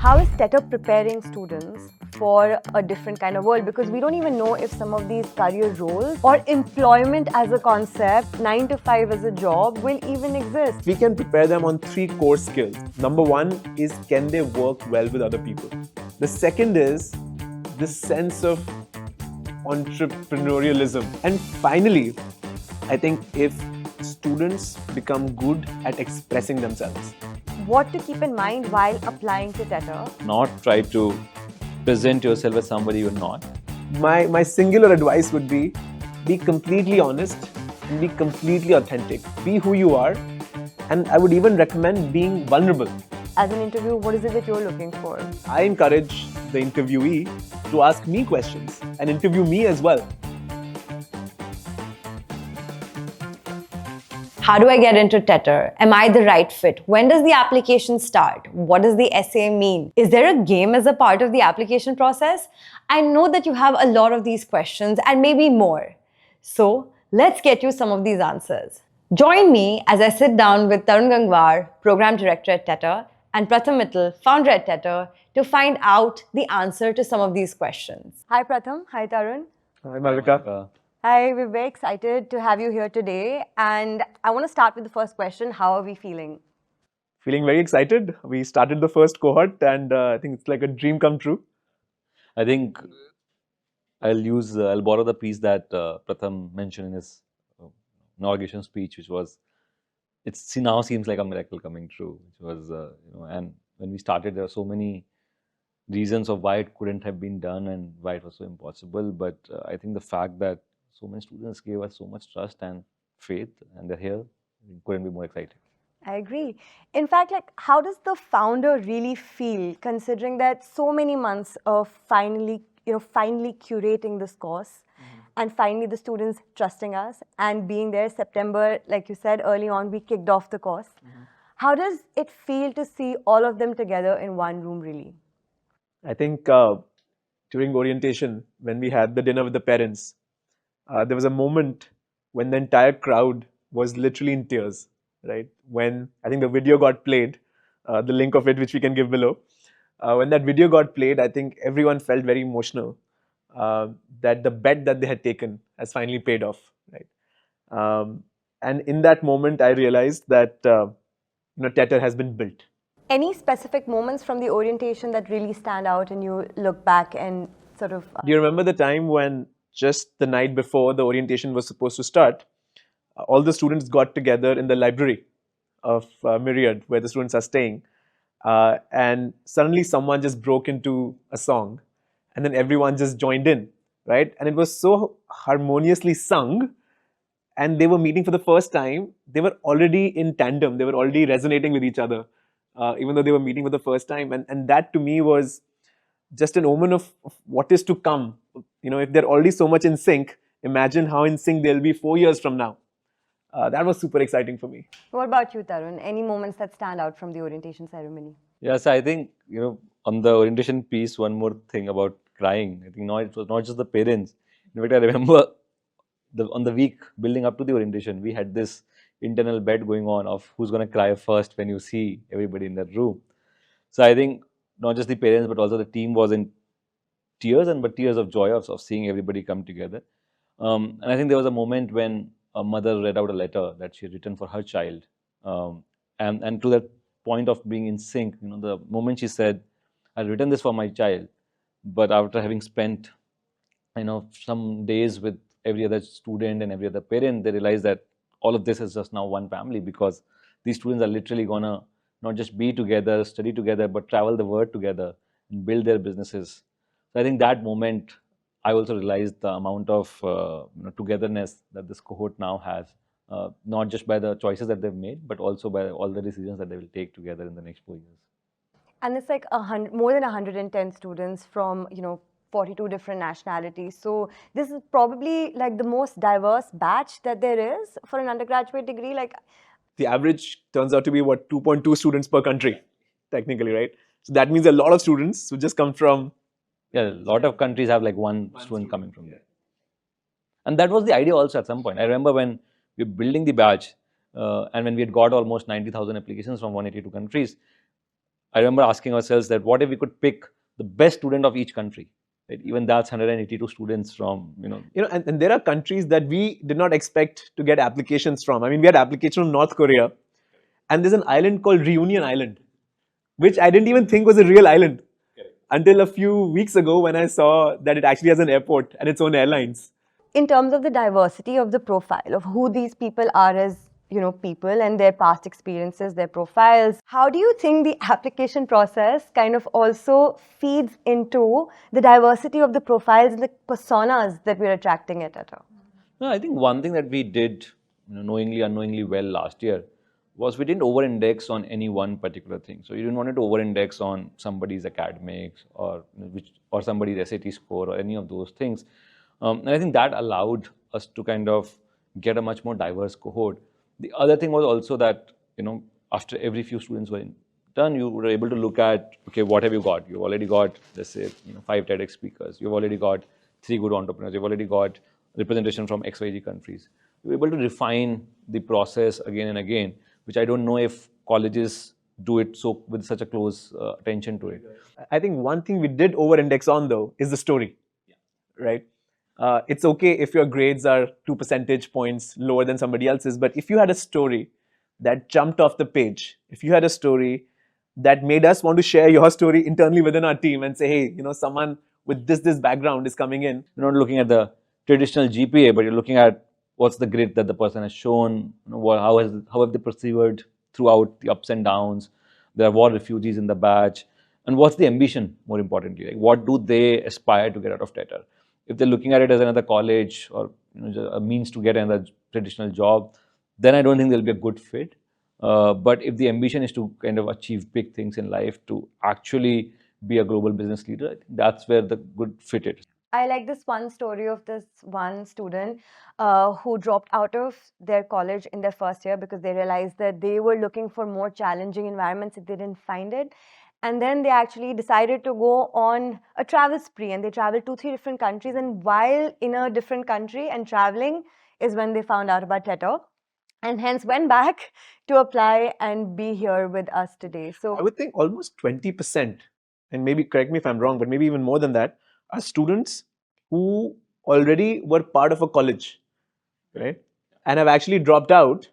How is Tetr preparing students for a different kind of world? Because we don't even know if some of these career roles or employment as a concept, 9 to 5 as a job, will even exist. We can prepare them on 3 core skills. Number 1 is, can they work well with other people? The second is this sense of entrepreneurialism. And finally, I think if students become good at expressing themselves. What to keep in mind while applying to Tetr? Not try to present yourself as somebody you're not. My singular advice would be completely honest and be completely authentic. Be who you are, and I would even recommend being vulnerable. As an interview, what is it that you're looking for? I encourage the interviewee to ask me questions and interview me as well. How do I get into Tetr? Am I the right fit? When does the application start? What does the essay mean? Is there a game as a part of the application process? I know that you have a lot of these questions and maybe more. So let's get you some of these answers. Join me as I sit down with Tarun Gangwar, Program Director at Tetr, and Pratham Mittal, founder at Tetr, to find out the answer to some of these questions. Hi Pratham, hi Tarun. Hi Malvika. Hi, we're very excited to have you here today. And I want to start with the first question. How are we feeling? Feeling very excited. We started the first cohort and I think it's like a dream come true. I think I'll borrow the piece that Pratham mentioned in his inauguration speech, which was, now seems like a miracle coming true. Which was, and when we started, there were so many reasons of why it couldn't have been done and why it was so impossible. But I think the fact that so many students gave us so much trust and faith, and they're here, it couldn't be more exciting. I agree. In fact, how does the founder really feel, considering that so many months of finally curating this course, and finally the students trusting us and being there? September, like you said early on, we kicked off the course. How does it feel to see all of them together in one room, really? I think during orientation, when we had the dinner with the parents, there was a moment when the entire crowd was literally in tears, right? When I think the video got played, the link of it, which we can give below. When that video got played, I think everyone felt very emotional that the bet that they had taken has finally paid off, right? And in that moment, I realized that Tetr has been built. Any specific moments from the orientation that really stand out and you look back and sort of... Do you remember the time when just the night before the orientation was supposed to start, all the students got together in the library of Myriad, where the students are staying, and suddenly someone just broke into a song, and then everyone just joined in, right? And it was so harmoniously sung, and they were meeting for the first time. They were already in tandem. They were already resonating with each other, even though they were meeting for the first time. And that to me was just an omen of what is to come. If they're already so much in sync, imagine how in sync they'll be 4 years from now. That was super exciting for me. What about you, Tarun? Any moments that stand out from the orientation ceremony? Yes, I think, on the orientation piece, one more thing about crying. I think it was not just the parents. In fact, I remember on the week building up to the orientation, we had this internal bet going on of who's going to cry first when you see everybody in that room. So I think not just the parents, but also the team was in tears, but tears of joy of seeing everybody come together. And I think there was a moment when a mother read out a letter that she had written for her child. And to that point of being in sync, the moment she said, I've written this for my child, but after having spent, some days with every other student and every other parent, they realized that all of this is just now one family, because these students are literally gonna not just be together, study together, but travel the world together and build their businesses. So I think that moment, I also realized the amount of togetherness that this cohort now has, not just by the choices that they've made, but also by all the decisions that they will take together in the next 4 years. And it's like more than 110 students from, 42 different nationalities. So this is probably like the most diverse batch that there is for an undergraduate degree. The average turns out to be 2.2 students per country, technically, right? So that means a lot of students who just come from... Yeah, a lot of countries have like one student coming from there. And that was the idea also at some point. I remember when we were building the batch and when we had got almost 90,000 applications from 182 countries, I remember asking ourselves that what if we could pick the best student of each country, right? Even that's 182 students from, And there are countries that we did not expect to get applications from. I mean, we had applications from North Korea, and there's an island called Reunion Island, which I didn't even think was a real island until a few weeks ago when I saw that it actually has an airport and its own airlines. In terms of the diversity of the profile of who these people are as people and their past experiences, their profiles, how do you think the application process kind of also feeds into the diversity of the profiles and the personas that we're attracting at Tetr? No, I think one thing that we did, knowingly, unknowingly well last year was we didn't over-index on any one particular thing. So you didn't want it to over-index on somebody's academics or somebody's SAT score or any of those things. And I think that allowed us to kind of get a much more diverse cohort. The other thing was also that, after every few students were done, you were able to look at, okay, what have you got? You've already got, let's say, 5 TEDx speakers. You've already got 3 good entrepreneurs. You've already got representation from XYZ countries. You're able to refine the process again and again, which I don't know if colleges do it so with such a close attention to it. I think one thing we did over-index on, though, is the story, right? It's okay if your grades are 2 percentage points lower than somebody else's, but if you had a story that jumped off the page, if you had a story that made us want to share your story internally within our team and say, hey, someone with this background is coming in. You're not looking at the traditional GPA, but you're looking at what's the grit that the person has shown, how have they persevered throughout the ups and downs. There are war refugees in the batch, and what's the ambition, more importantly, like what do they aspire to get out of Tetr? If they're looking at it as another college or a means to get another traditional job, then I don't think there'll be a good fit. But if the ambition is to kind of achieve big things in life, to actually be a global business leader, I think that's where the good fit is. I like this one story of this one student who dropped out of their college in their first year because they realized that they were looking for more challenging environments if they didn't find it. And then they actually decided to go on a travel spree, and they traveled 2-3 different countries. And while in a different country and traveling is when they found out about Tetr, and hence went back to apply and be here with us today. So I would think almost 20%, and maybe correct me if I'm wrong, but maybe even more than that, are students who already were part of a college, right? And have actually dropped out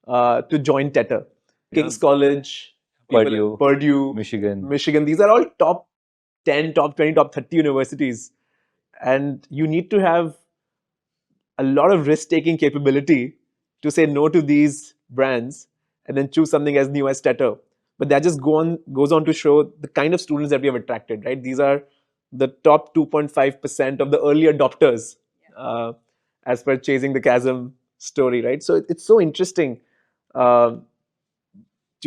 to join Tetr. King's College, Purdue, Michigan. These are all top 10, top 20, top 30 universities. And you need to have a lot of risk-taking capability to say no to these brands and then choose something as new as Tetr. But that just goes on to show the kind of students that we have attracted, right? These are the top 2.5% of the early adopters, as per Chasing the Chasm story, right? So it's so interesting, to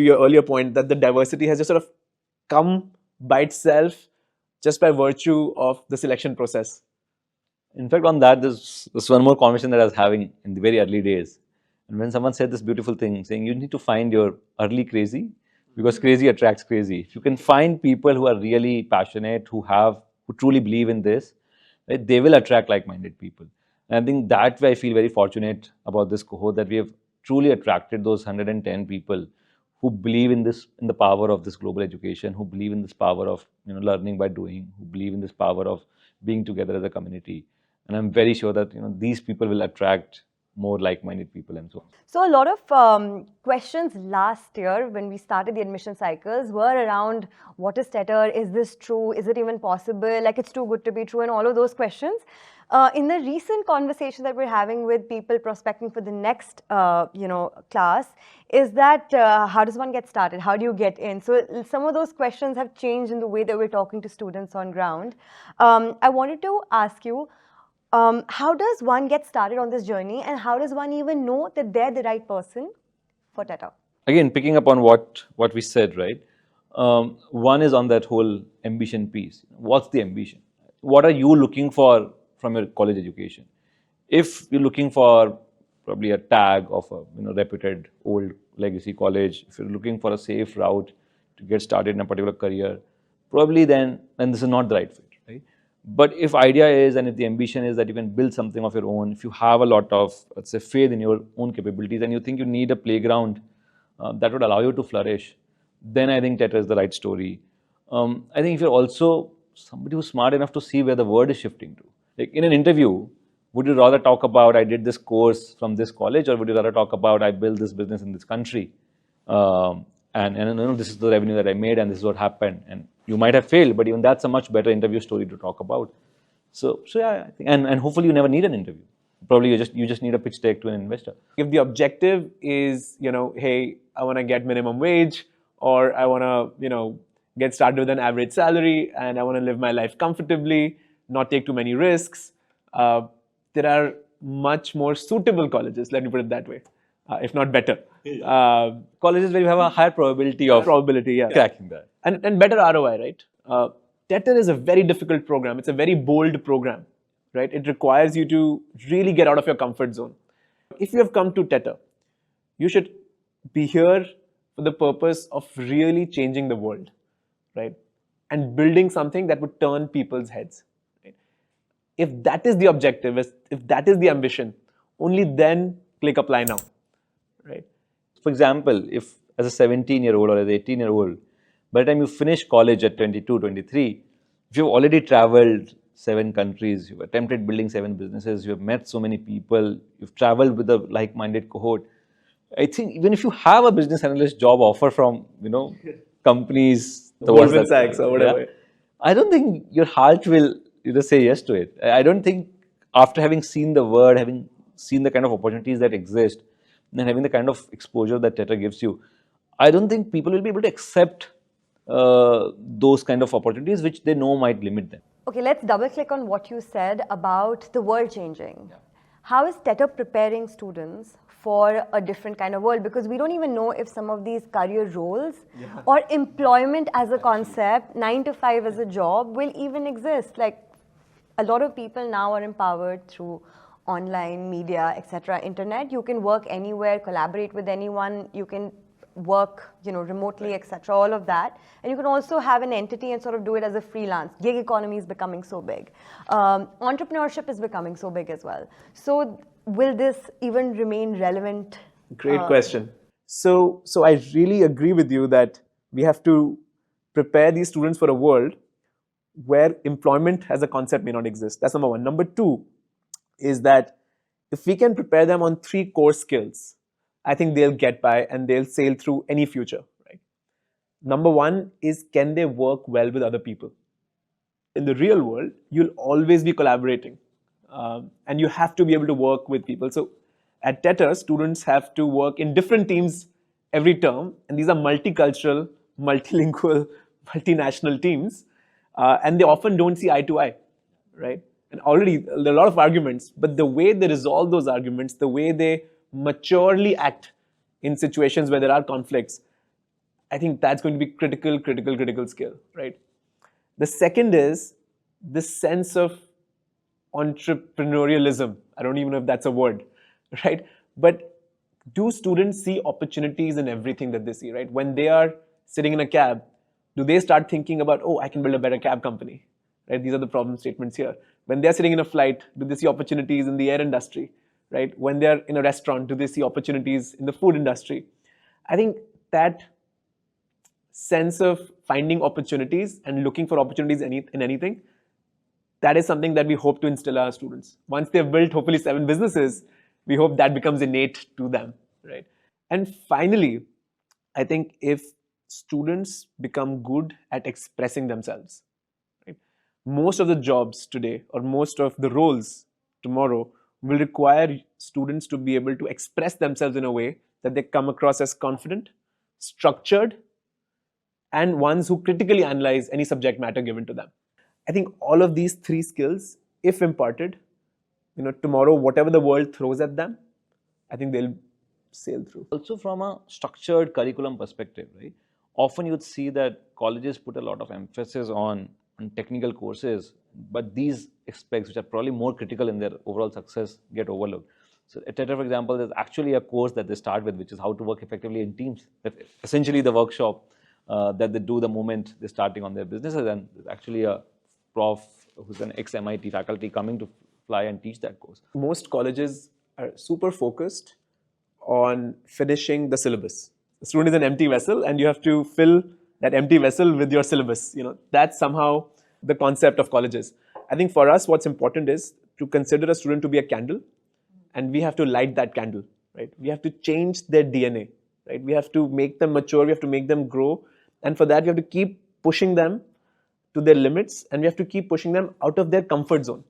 your earlier point, that the diversity has just sort of come by itself just by virtue of the selection process. In fact, on that, there's one more conversation that I was having in the very early days. And when someone said this beautiful thing, saying you need to find your early crazy, because crazy attracts crazy. If you can find people who are really passionate, who truly believe in this, right, they will attract like-minded people. And I think that way I feel very fortunate about this cohort, that we have truly attracted those 110 people who believe in the power of this global education, who believe in this power of learning by doing, who believe in this power of being together as a community. And I'm very sure that these people will attract more like-minded people and so on. So a lot of questions last year when we started the admission cycles were around what is Tetr, is this true, is it even possible, like it's too good to be true, and all of those questions. In the recent conversation that we're having with people prospecting for the next class, is that how does one get started? How do you get in? So some of those questions have changed in the way that we're talking to students on ground. I wanted to ask you, how does one get started on this journey, and how does one even know that they're the right person for Tetr? Again, picking up on what we said, right? One is on that whole ambition piece. What's the ambition? What are you looking for from your college education? If you're looking for probably a tag of a reputed old legacy college, if you're looking for a safe route to get started in a particular career, probably then this is not the right fit, right? But if idea is, and if the ambition is that you can build something of your own, if you have a lot of, let's say, faith in your own capabilities, and you think you need a playground that would allow you to flourish, then I think Tetr is the right story. I think if you're also somebody who's smart enough to see where the world is shifting to. Like in an interview, would you rather talk about I did this course from this college, or would you rather talk about I built this business in this country, and you know, this is the revenue that I made and this is what happened, and you might have failed, but even that's a much better interview story to talk about. So yeah, I think, and hopefully you never need an interview. Probably you just need a pitch deck to an investor. If the objective is, hey, I want to get minimum wage, or I want to, get started with an average salary, and I want to live my life comfortably, not take too many risks, there are much more suitable colleges, let me put it that way, if not better. Colleges where you have a higher probability of cracking that. And better ROI, right? Tetr is a very difficult program. It's a very bold program, right? It requires you to really get out of your comfort zone. If you have come to Tetr, you should be here for the purpose of really changing the world, right? And building something that would turn people's heads. Right? If that is the objective, if that is the ambition, only then click apply now, right? For example, if as a 17-year-old or as an 18-year-old, by the time you finish college at 22, 23, if you've already traveled 7 countries, you've attempted building 7 businesses, you have met so many people, you've traveled with a like-minded cohort, I think even if you have a business analyst job offer from, companies, the Goldman Sachs or whatever, I don't think your heart will say yes to it. I don't think after having seen the world, having seen the kind of opportunities that exist, and having the kind of exposure that Tetr gives you, I don't think people will be able to accept those kind of opportunities which they know might limit them. Okay, let's double click on what you said about the world changing. Yeah. How is Tetr preparing students for a different kind of world? Because we don't even know if some of these career roles or employment as a concept, 9 to 5 as a job, will even exist. Like a lot of people now are empowered through online media, etc., internet. You can work anywhere, collaborate with anyone, you can work, remotely, etc., all of that. And you can also have an entity and sort of do it as a freelance. Gig economy is becoming so big. Entrepreneurship is becoming so big as well. So will this even remain relevant? Great question. So I really agree with you that we have to prepare these students for a world where employment as a concept may not exist. That's number one. Number two is that if we can prepare them on 3 core skills, I think they'll get by and they'll sail through any future. Right? Number one is, can they work well with other people? In the real world, you'll always be collaborating, and you have to be able to work with people. So at Tetr, students have to work in different teams every term, and these are multicultural, multilingual, multinational teams, and they often don't see eye to eye, right? And already there are a lot of arguments, but the way they resolve those arguments, the way they maturely act in situations where there are conflicts, I think that's going to be critical skill, right? The second is this sense of entrepreneurialism. I don't even know if that's a word, right? But do students see opportunities in everything that they see, right? When they are sitting in a cab, do they start thinking about, oh, I can build a better cab company, right? These are the problem statements here. When they're sitting in a flight, do they see opportunities in the air industry, right? When they're in a restaurant, do they see opportunities in the food industry? I think that sense of finding opportunities and looking for opportunities in anything, that is something that we hope to instill our students. Once they've built hopefully 7 businesses, we hope that becomes innate to them, right? And finally, I think if students become good at expressing themselves, right? Most of the jobs today or most of the roles tomorrow will require students to be able to express themselves in a way that they come across as confident, structured, and ones who critically analyze any subject matter given to them. I think all of these 3 skills, if imparted, tomorrow, whatever the world throws at them, I think they'll sail through. Also from a structured curriculum perspective, right? Often you'd see that colleges put a lot of emphasis on technical courses, but these aspects, which are probably more critical in their overall success, get overlooked. So at Tetr, for example, there's actually a course that they start with, which is how to work effectively in teams. That's essentially the workshop that they do the moment they're starting on their businesses, and there's actually a prof who's an ex-MIT faculty coming to fly and teach that course. Most colleges are super focused on finishing the syllabus, The student is an empty vessel, and you have to fill that empty vessel with your syllabus. That's somehow the concept of colleges. I think for us, what's important is to consider a student to be a candle, and we have to light that candle, right? We have to change their DNA, right? We have to make them mature, we have to make them grow, and for that we have to keep pushing them to their limits, and we have to keep pushing them out of their comfort zone,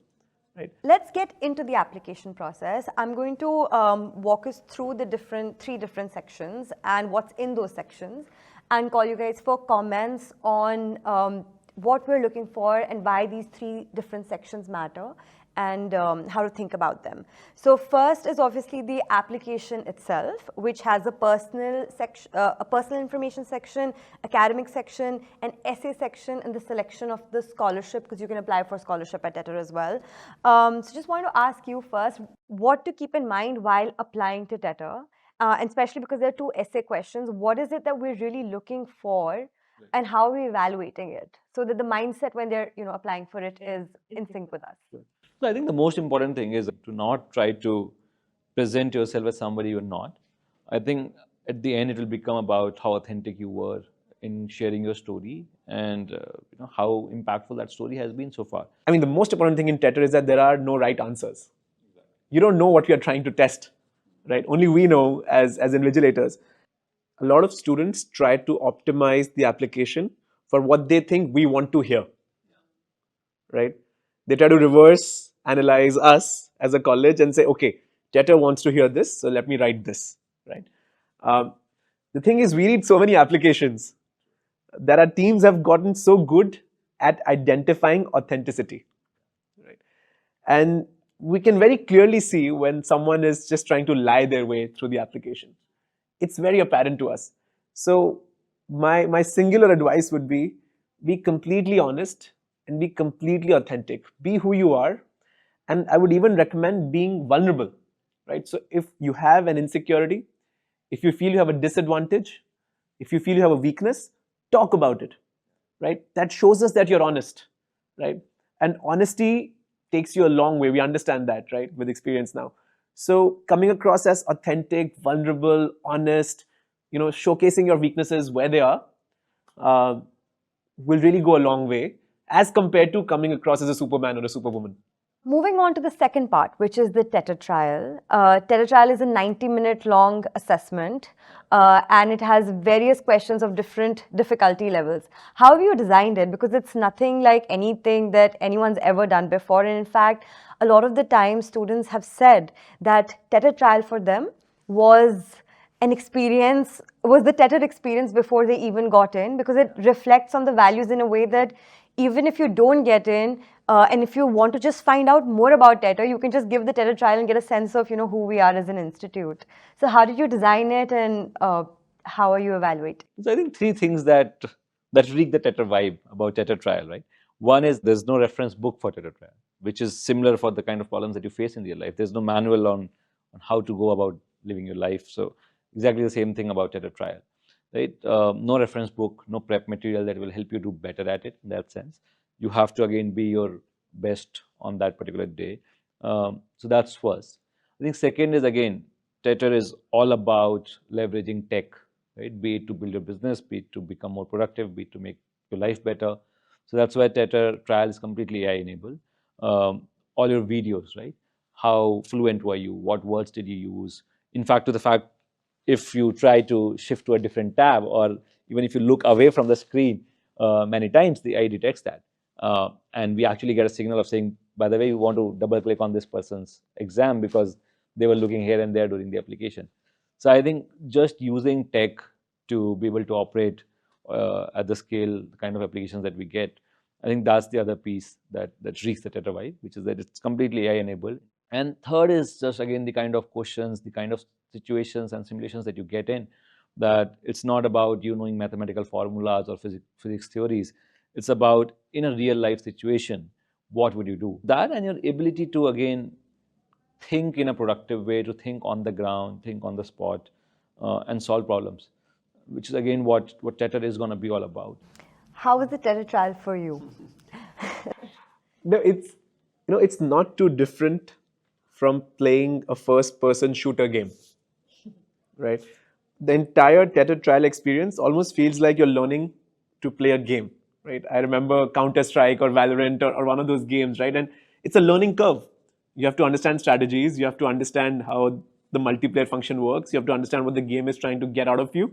right? Let's get into the application process. I'm going to walk us through the three different sections and what's in those sections, and call you guys for comments on what we're looking for and why these three different sections matter, and how to think about them. So first is obviously the application itself, which has a personal section, a personal information section, academic section, an essay section, and the selection of the scholarship, because you can apply for scholarship at Tetr as well. So just want to ask you first, what to keep in mind while applying to Tetr, and especially because there are two essay questions. What is it that we're really looking for, and how are we evaluating it, so that the mindset when they're applying for it is in sync with us? So I think the most important thing is to not try to present yourself as somebody you're not. I think at the end it will become about how authentic you were in sharing your story, and how impactful that story has been so far. I mean, the most important thing in Tetr is that there are no right answers. You don't know what you're trying to test, right? Only we know as invigilators. A lot of students try to optimize the application for what they think we want to hear, right? They try to reverse analyze us as a college and say, okay, Tetr wants to hear this, so let me write this, right? The thing is, we read so many applications that our teams have gotten so good at identifying authenticity, right? And we can very clearly see when someone is just trying to lie their way through the application. It's very apparent to us. So my singular advice would be completely honest and be completely authentic. Be who you are. And I would even recommend being vulnerable, right? So if you have an insecurity, if you feel you have a disadvantage, if you feel you have a weakness, talk about it, right? That shows us that you're honest, right? And honesty takes you a long way. We understand that, right? With experience now. So coming across as authentic, vulnerable, honest, showcasing your weaknesses where they are, will really go a long way as compared to coming across as a Superman or a Superwoman. Moving on to the second part, which is the Tetr Trial. Tetr Trial is a 90-minute long assessment, and it has various questions of different difficulty levels. How have you designed it? Because it's nothing like anything that anyone's ever done before. And in fact, a lot of the time, students have said that Tetr Trial for them was an experience, was the Tetr experience before they even got in, because it reflects on the values in a way that even if you don't get in, and if you want to just find out more about Tetr, you can just give the Tetr Trial and get a sense of who we are as an institute. So how did you design it, and how are you evaluating? So I think three things that reek the Tetr vibe about Tetr Trial, right? One is there's no reference book for Tetr Trial, which is similar for the kind of problems that you face in your life. There's no manual on how to go about living your life. So exactly the same thing about Tetr Trial, right? No reference book, no prep material that will help you do better at it in that sense. You have to again be your best on that particular day. So that's first. I think second is, again, Tetr is all about leveraging tech, right? Be it to build your business, be it to become more productive, be it to make your life better. So that's why Tetr Trial is completely AI enabled. All your videos, right? How fluent were you? What words did you use? In fact, to the fact, if you try to shift to a different tab, or even if you look away from the screen many times, the AI detects that. And we actually get a signal of saying, by the way, we want to double click on this person's exam because they were looking here and there during the application. So I think just using tech to be able to operate at the scale, the kind of applications that we get, I think that's the other piece that reeks the Tetr vibe, which is that it's completely AI enabled. And third is just, again, the kind of questions, the kind of situations and simulations that you get in, that it's not about you knowing mathematical formulas or physics theories. It's about, in a real life situation, what would you do? That, and your ability to, again, think in a productive way, to think on the ground, think on the spot, and solve problems, which is, again, what Tetr is going to be all about. How was the Tetr Trial for you? No, it's not too different from playing a first-person shooter game, right? the entire Tetr Trial experience almost feels like you're learning to play a game, right? I remember Counter-Strike or Valorant or one of those games, right? And it's a learning curve. You have to understand strategies. You have to understand how the multiplayer function works. You have to understand what the game is trying to get out of you.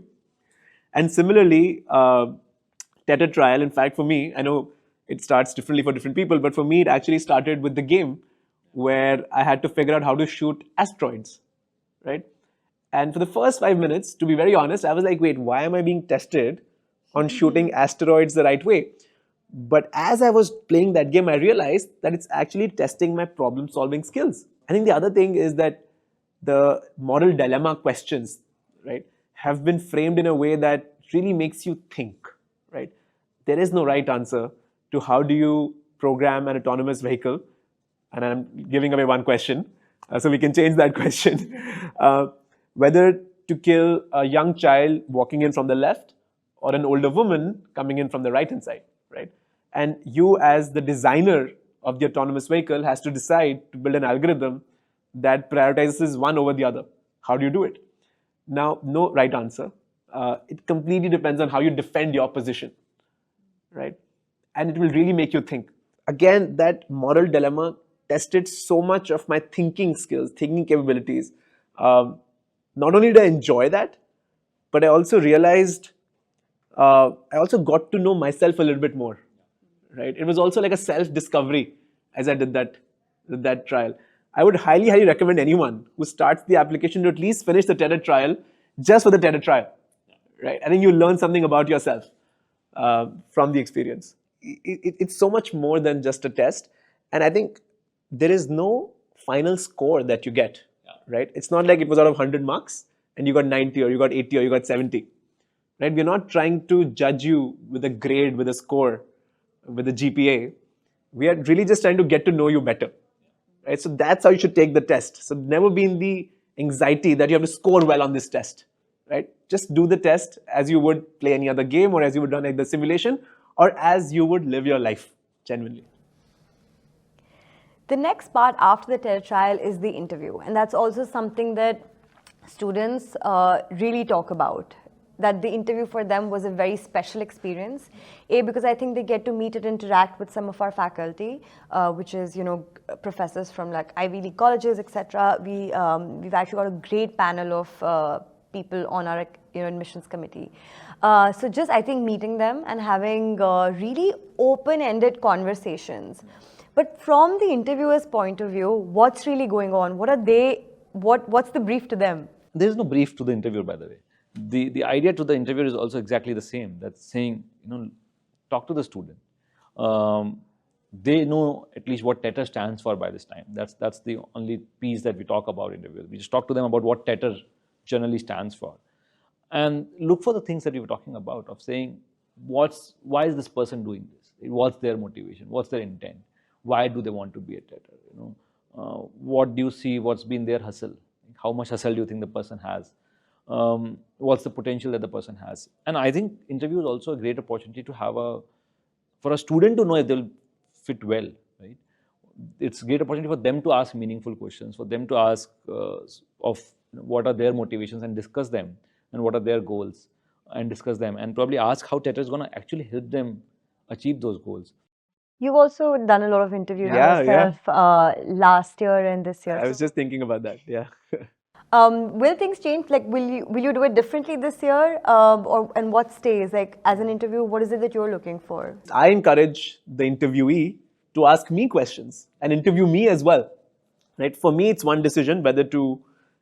And similarly, Tetr Trial, in fact, for me, I know it starts differently for different people, but for me, it actually started with the game where I had to figure out how to shoot asteroids, right? And for the first 5 minutes, to be very honest, I was like, wait, why am I being tested on shooting asteroids the right way? But as I was playing that game, I realized that it's actually testing my problem solving skills. I think the other thing is that the moral dilemma questions, right, have been framed in a way that really makes you think, right? There is no right answer to how do you program an autonomous vehicle. And I'm giving away one question, so we can change that question. Whether to kill a young child walking in from the left or an older woman coming in from the right hand side, right? And you, as the designer of the autonomous vehicle, has to decide to build an algorithm that prioritizes one over the other. How do you do it? Now, no right answer. It completely depends on how you defend your position, right? And it will really make you think. Again, that moral dilemma tested so much of my thinking skills, thinking capabilities. Not only did I enjoy that, but I also realized, I also got to know myself a little bit more, right? It was also like a self-discovery as I did that trial. I would highly, highly recommend anyone who starts the application to at least finish the Tetr trial just for the Tetr trial, right? I think you learn something about yourself from the experience. It's so much more than just a test. And I think there is no final score that you get, right? It's not like it was out of 100 marks and you got 90 or you got 80 or you got 70, right? We're not trying to judge you with a grade, with a score, with a GPA. We are really just trying to get to know you better, right? So that's how you should take the test. So never be in the anxiety that you have to score well on this test, right? Just do the test as you would play any other game or as you would run like the simulation or as you would live your life genuinely. The next part after the Tetr trial is the interview, and that's also something that students really talk about. That the interview for them was a very special experience. Because I think they get to meet and interact with some of our faculty, which is, professors from like Ivy League colleges, etc. We've actually got a great panel of people on our admissions committee. So just I think meeting them and having really open-ended conversations. But from the interviewer's point of view, what's really going on? What's the brief to them? There is no brief to the interviewer, by the way. The idea to the interviewer is also exactly the same. That's saying, talk to the student. They know at least what Tetr stands for by this time. That's the only piece that we talk about in interviews. We just talk to them about what Tetr generally stands for. And look for the things that we were talking about, of saying, why is this person doing this? What's their motivation? What's their intent? Why do they want to be a Tetr? What do you see? What's been their hustle? How much hustle do you think the person has? What's the potential that the person has? And I think interview is also a great opportunity to have for a student to know if they'll fit well, right? It's a great opportunity for them to ask meaningful questions, for them to ask of what are their motivations and discuss them, and what are their goals and discuss them, and probably ask how Tetr is going to actually help them achieve those goals. You've also done a lot of interviews yourself last year and this year. I was just thinking about that, yeah. Will things change? Like, will you do it differently this year? And what stays? Like, as an interview, what is it that you're looking for? I encourage the interviewee to ask me questions and interview me as well, right? For me, it's one decision whether to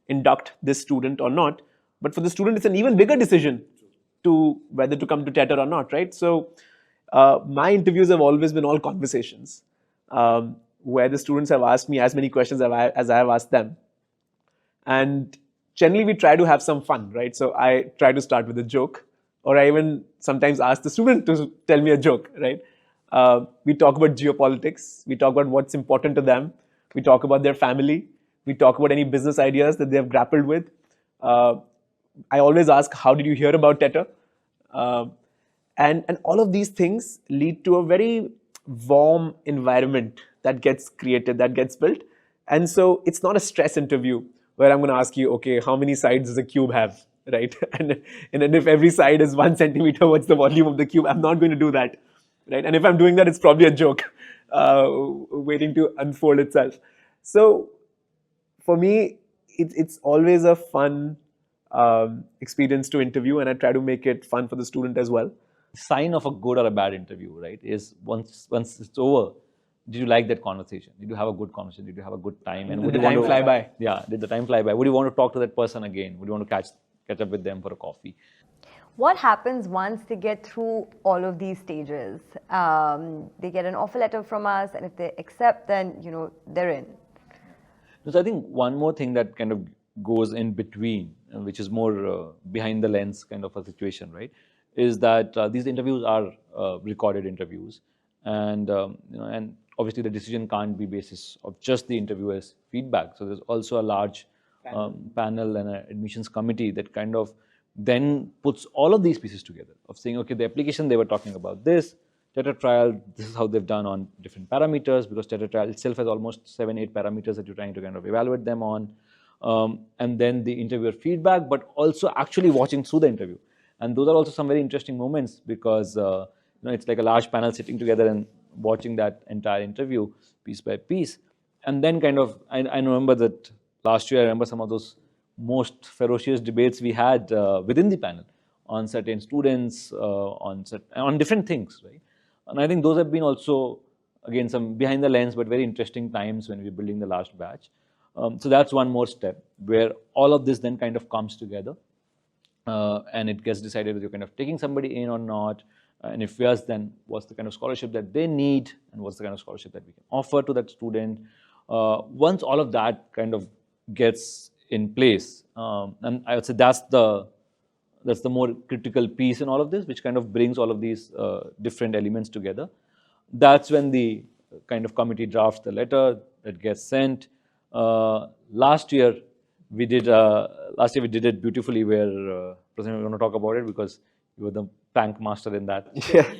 induct this student or not. But for the student, it's an even bigger decision to whether to come to Tetr or not, right? So my interviews have always been all conversations where the students have asked me as many questions as I have asked them. And generally, we try to have some fun, right? So I try to start with a joke, or I even sometimes ask the student to tell me a joke, right? We talk about geopolitics. We talk about what's important to them. We talk about their family. We talk about any business ideas that they have grappled with. I always ask, how did you hear about Tetr? And all of these things lead to a very warm environment that gets created, that gets built. And so it's not a stress interview where I'm going to ask you, okay, how many sides does a cube have, right? And then if every side is 1 centimeter, what's the volume of the cube? I'm not going to do that, right? And if I'm doing that, it's probably a joke waiting to unfold itself. So for me, it's always a fun experience to interview, and I try to make it fun for the student as well. Sign of a good or a bad interview, right, is once it's over, did you like that conversation? Did you have a good conversation? Did you have a good time? And Did the time fly by? Yeah, did the time fly by? Would you want to talk to that person again? Would you want to catch up with them for a coffee? What happens once they get through all of these stages? They get an offer letter from us, and if they accept, then they're in. So I think one more thing that kind of goes in between, which is more behind the lens kind of a situation, right, is that these interviews are recorded interviews, and and obviously the decision can't be basis of just the interviewer's feedback. So there's also a large panel and an admissions committee that kind of then puts all of these pieces together of saying, okay, the application they were talking about this, Tetr Trial, this is how they've done on different parameters, because Tetr Trial itself has almost 7-8 parameters that you're trying to kind of evaluate them on. And then the interviewer feedback, but also actually watching through the interview. And those are also some very interesting moments, because it's like a large panel sitting together and watching that entire interview piece by piece. And then kind of, I remember that last year, I remember some of those most ferocious debates we had within the panel on certain students, on different things, right? And I think those have been also, again, some behind the lens, but very interesting times when we're building the last batch. So that's one more step where all of this then kind of comes together, and it gets decided whether you're kind of taking somebody in or not. And if yes, then what's the kind of scholarship that they need, and what's the kind of scholarship that we can offer to that student. Once all of that kind of gets in place, and I would say that's the more critical piece in all of this, which kind of brings all of these different elements together. That's when the kind of committee drafts the letter that gets sent. Last year we did it beautifully, where Pratham, we're going to talk about it because you were the prank master in that. Yeah.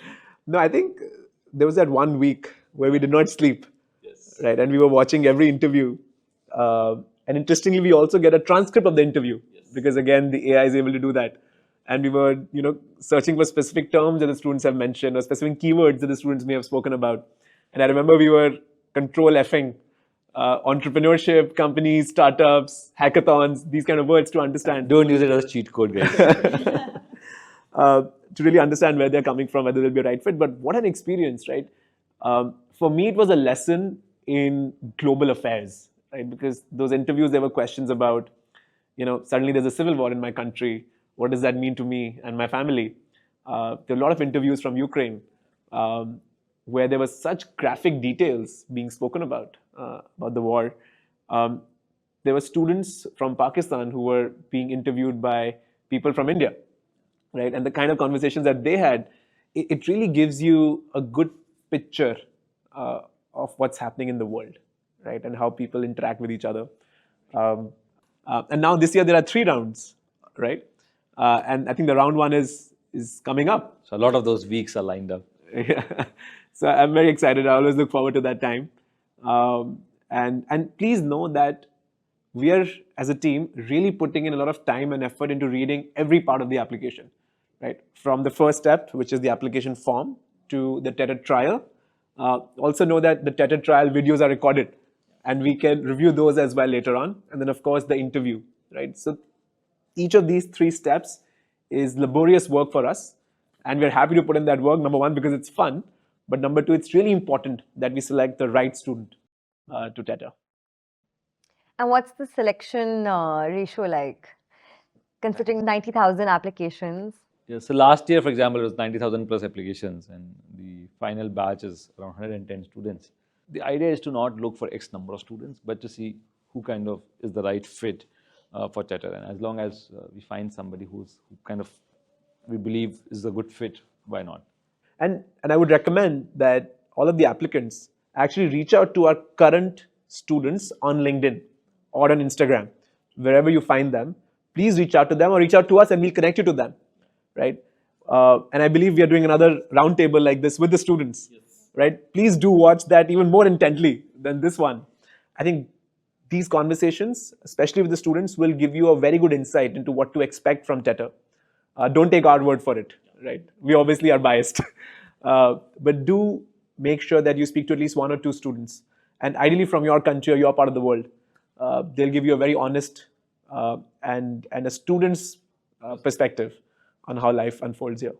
No, I think there was that 1 week where we did not sleep. Yes. Right, and we were watching every interview. And interestingly, we also get a transcript of the interview, because again, the AI is able to do that. And we were, searching for specific terms that the students have mentioned, or specific keywords that the students may have spoken about. And I remember we were control Fing entrepreneurship, companies, startups, hackathons, these kind of words to understand. Don't use it as a cheat code, guys. To really understand where they're coming from, whether they'll be a right fit. But what an experience, right? For me, it was a lesson in global affairs, right? Because those interviews, there were questions about, suddenly there's a civil war in my country. What does that mean to me and my family? There are a lot of interviews from Ukraine where there was such graphic details being spoken about the war. There were students from Pakistan who were being interviewed by people from India, right? And the kind of conversations that they had, it really gives you a good picture of what's happening in the world, right? And how people interact with each other. And now this year there are 3 rounds, right? And I think the round 1 is coming up. So a lot of those weeks are lined up. Yeah. So I'm very excited. I always look forward to that time. And please know that we are, as a team, really putting in a lot of time and effort into reading every part of the application, right? From the first step, which is the application form, to the Tetr Trial. Also know that the Tetr Trial videos are recorded, and we can review those as well later on. And then, of course, the interview, right? So each of these 3 steps is laborious work for us, and we're happy to put in that work, number 1, because it's fun, but number 2, it's really important that we select the right student to Tetr. And what's the selection ratio like, considering 90,000 applications? Yeah, so last year, for example, it was 90,000 plus applications, and the final batch is around 110 students. The idea is to not look for X number of students, but to see who kind of is the right fit for Tetr. And as long as we find somebody who kind of we believe is a good fit, why not? And I would recommend that all of the applicants actually reach out to our current students on LinkedIn or on Instagram, wherever you find them. Please reach out to them or reach out to us, and we'll connect you to them, right? And I believe we are doing another roundtable like this with the students, right? Please do watch that even more intently than this one. I think these conversations, especially with the students, will give you a very good insight into what to expect from Tetr. Don't take our word for it, right? We obviously are biased. But do make sure that you speak to at least one or two students, and ideally from your country or your part of the world. They'll give you a very honest and a student's perspective on how life unfolds here.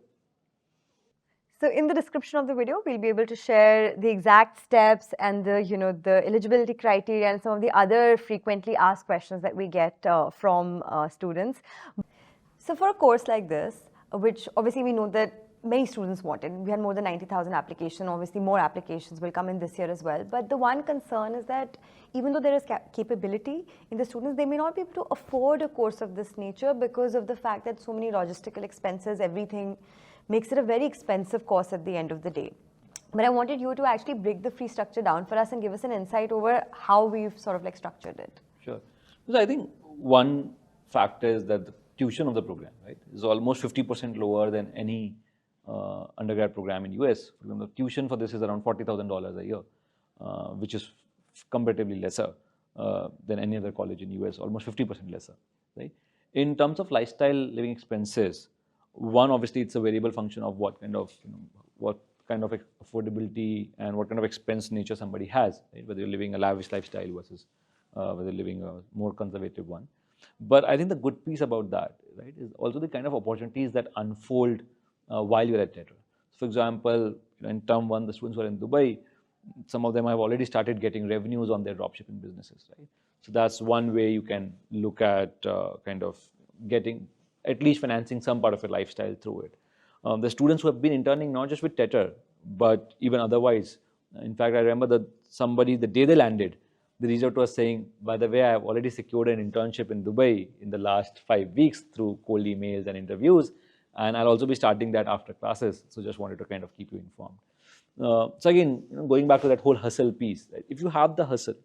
So in the description of the video, we'll be able to share the exact steps and the eligibility criteria and some of the other frequently asked questions that we get from students. So for a course like this, which obviously we know that many students wanted, we had more than 90,000 applications, obviously more applications will come in this year as well. But the one concern is that even though there is capability in the students, they may not be able to afford a course of this nature because of the fact that so many logistical expenses, everything makes it a very expensive course at the end of the day. But I wanted you to actually break the fee structure down for us and give us an insight over how we've sort of like structured it. Sure. So I think one factor is that the tuition of the program, right, is almost 50% lower than any undergrad program in US. For example, the tuition for this is around $40,000 a year, which is comparatively lesser than any other college in US, almost 50% lesser, right? In terms of lifestyle living expenses, one, obviously it's a variable function of what kind of affordability and what kind of expense nature somebody has, right? Whether you're living a lavish lifestyle versus whether you're living a more conservative one. But I think the good piece about that, right, is also the kind of opportunities that unfold while you're at Tetr. For example, in term one, the students who are in Dubai, some of them have already started getting revenues on their dropshipping businesses, right? So that's one way you can look at kind of getting at least financing some part of your lifestyle through it. The students who have been interning not just with Tetr, but even otherwise. In fact, I remember that somebody, the day they landed, they reached out to us saying, by the way, I have already secured an internship in Dubai in the last 5 weeks through cold emails and interviews, and I'll also be starting that after classes. So just wanted to kind of keep you informed. So again, going back to that whole hustle piece, right? If you have the hustle,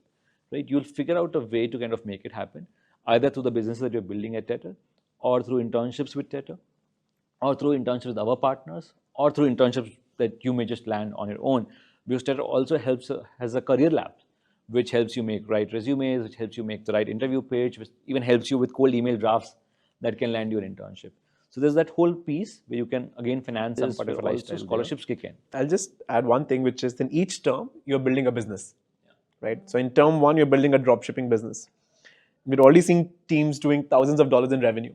right, you'll figure out a way to kind of make it happen, either through the businesses that you're building at Tetr, or through internships with Tetr, or through internships with our partners, or through internships that you may just land on your own. Because Tetr also has a career lab, which helps you write resumes, which helps you make the right interview page, which even helps you with cold email drafts that can land you an internship. So there's that whole piece where you can again finance some part of your lifestyle. Scholarships kick in. I'll just add one thing, which is in each term, you're building a business, right? So in term one, you're building a dropshipping business. We're already seeing teams doing thousands of dollars in revenue.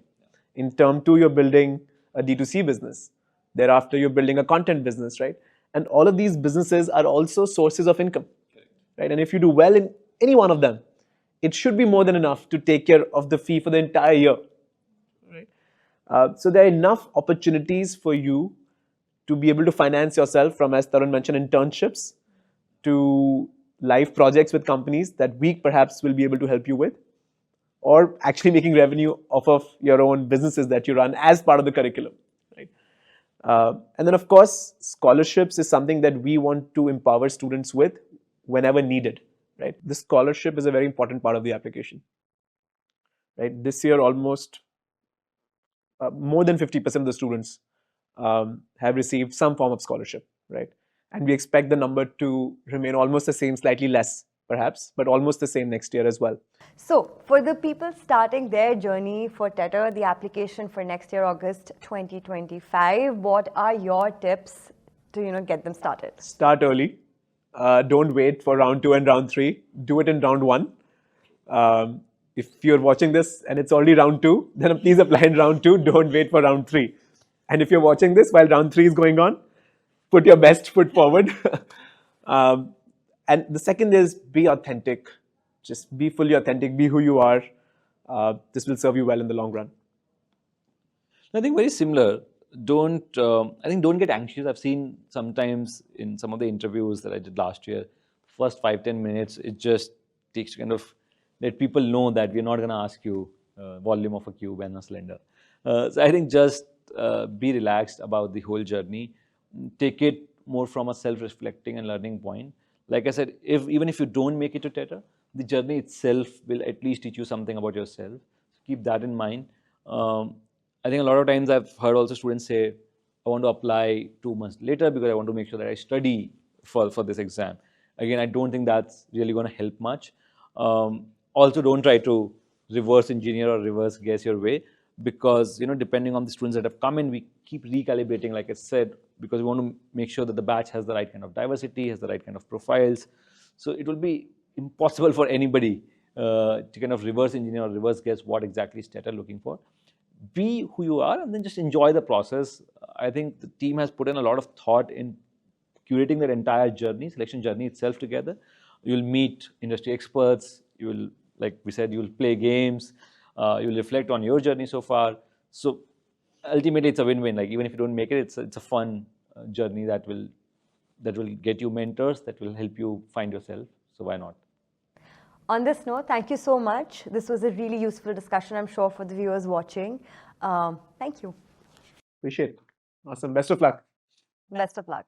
In term two, you're building a D2C business. Thereafter, you're building a content business, right? And all of these businesses are also sources of income, right? And if you do well in any one of them, it should be more than enough to take care of the fee for the entire year, right? So there are enough opportunities for you to be able to finance yourself from, as Tarun mentioned, internships to live projects with companies that we perhaps will be able to help you with, or actually making revenue off of your own businesses that you run as part of the curriculum, right? And then, of course, scholarships is something that we want to empower students with whenever needed, right? The scholarship is a very important part of the application, right? This year, almost more than 50% of the students have received some form of scholarship, right? And we expect the number to remain almost the same, slightly less, perhaps, but almost the same next year as well. So for the people starting their journey for Tetr, the application for next year, August 2025, what are your tips to get them started? Start early. Don't wait for round 2 and round 3. Do it in round 1. If you're watching this and it's already round 2, then please apply in round 2. Don't wait for round 3. And if you're watching this while round 3 is going on, put your best foot forward. And the second is be authentic. Just be fully authentic. Be who you are. This will serve you well in the long run. I think very similar. Don't get anxious. I've seen sometimes in some of the interviews that I did last year, first 5-10 minutes, it just takes to kind of let people know that we're not going to ask you volume of a cube and a cylinder. So I think just be relaxed about the whole journey. Take it more from a self-reflecting and learning point. Like I said, even if you don't make it to Tetr, the journey itself will at least teach you something about yourself. So keep that in mind. I think a lot of times I've heard also students say, I want to apply 2 months later because I want to make sure that I study for this exam. Again, I don't think that's really going to help much. also don't try to reverse engineer or reverse guess your way, because depending on the students that have come in, we keep recalibrating, like I said, because we want to make sure that the batch has the right kind of diversity, has the right kind of profiles. So it will be impossible for anybody to kind of reverse engineer or reverse guess what exactly is Tetr looking for. Be who you are and then just enjoy the process. I think the team has put in a lot of thought in curating their entire journey, selection journey itself together. You'll meet industry experts, you will, like we said, you'll play games, you'll reflect on your journey so far. So ultimately it's a win-win. Like even if you don't make it, it's a fun journey that will get you mentors, that will help you find yourself. So why not? On this note, thank you so much. This was a really useful discussion, I'm sure, for the viewers watching. Thank you. Appreciate it. Awesome. Best of luck. Best of luck.